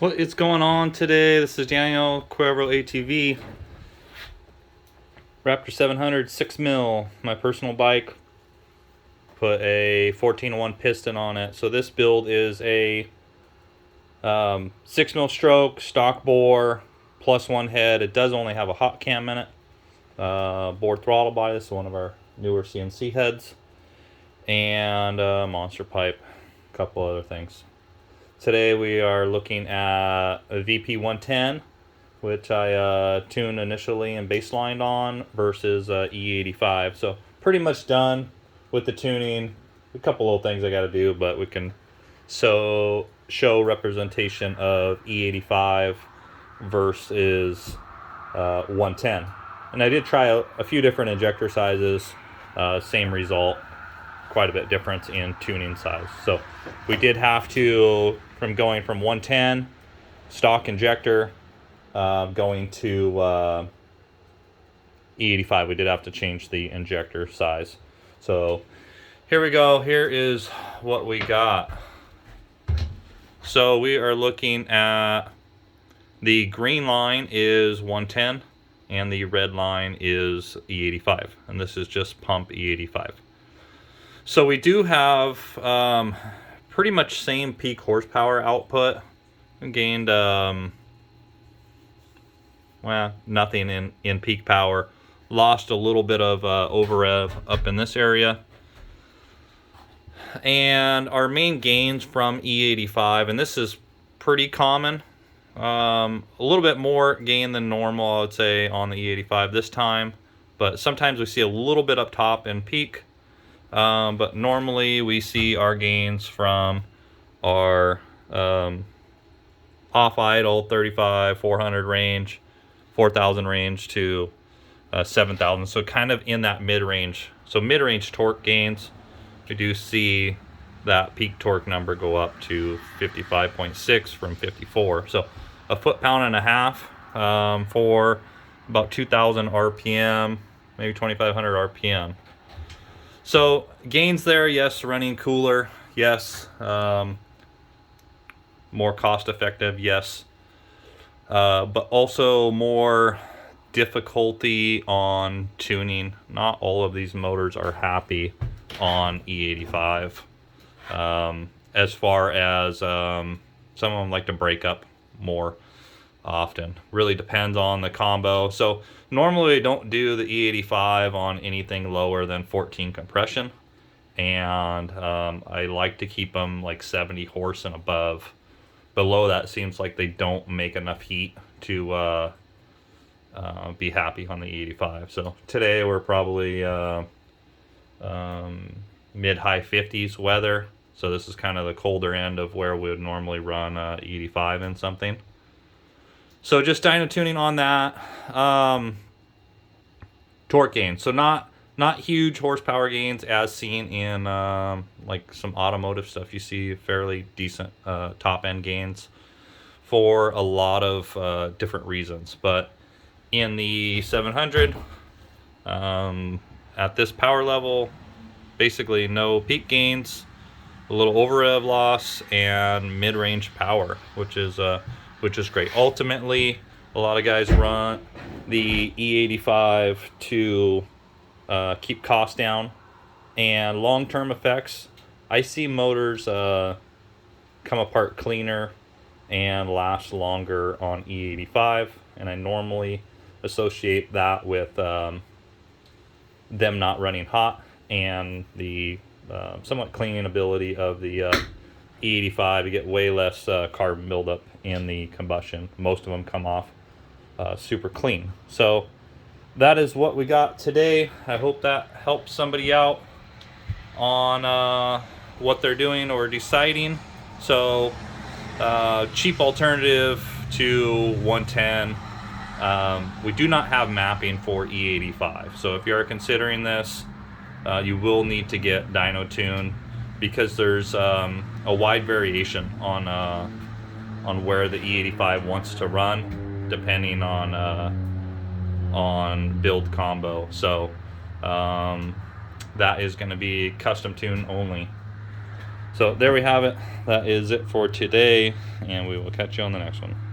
What is going on today? This is Daniel, Cuervo ATV Raptor 700 6mm, my personal bike. Put a 14-1 piston on it. So this build is a 6mm stroke, stock bore, plus one head. It does only have a hot cam in it. Bore throttle body, this is one of our newer CNC heads. And monster pipe, a couple other things. Today we are looking at a VP 110, which I tuned initially and baselined on, versus E85. So pretty much done with the tuning. A couple little things I got to do, but we can show representation of E85 versus 110. And I did try a few different injector sizes, same result. Quite a bit difference in tuning size. So we did have to, from going from 110 stock injector going to E85, we did have to change the injector size. So here we go. Here is what we got. So we are looking at, the green line is 110 and the red line is E85, and this is just pump E85. So we do have pretty much same peak horsepower output. We gained well, nothing in peak power. Lost a little bit of over rev up in this area. And our main gains from E85, and this is pretty common, a little bit more gain than normal, I would say, on the E85 this time. But sometimes we see a little bit up top in peak. But normally we see our gains from our off idle 35, 400 range, 4,000 range to 7,000. So kind of in that mid-range. So mid-range torque gains, we do see that peak torque number go up to 55.6 from 54. So a foot-pound and a half for about 2,000 RPM, maybe 2,500 RPM. So gains there, yes. Running cooler, yes. More cost effective, yes. But also more difficulty on tuning. Not all of these motors are happy on E85. As far as some of them like to break up more often. Really depends on the combo. So normally I don't do the E85 on anything lower than 14 compression, and I like to keep them like 70 horse and above. Below that seems like they don't make enough heat to be happy on the E85. So today we're probably mid-high 50s weather, so this is kind of the colder end of where we would normally run E85 in something. So just dyno tuning on that. Torque gains. So not huge horsepower gains as seen in like some automotive stuff. You see fairly decent top end gains for a lot of different reasons. But in the 700, at this power level, basically no peak gains, a little over rev loss, and mid-range power, which is great. Ultimately, a lot of guys run the E85 to keep costs down, and long-term effects. I see motors come apart cleaner and last longer on E85, and I normally associate that with them not running hot and the somewhat cleaning ability of the E85. You get way less carbon buildup in the combustion. Most of them come off super clean. So that is what we got today. I hope that helps somebody out on what they're doing or deciding. So cheap alternative to 110. We do not have mapping for E85. So if you are considering this, you will need to get dyno tune, because there's a wide variation on where the E85 wants to run, depending on build combo. So that is going to be custom tune only. So there we have it. That is it for today, and we will catch you on the next one.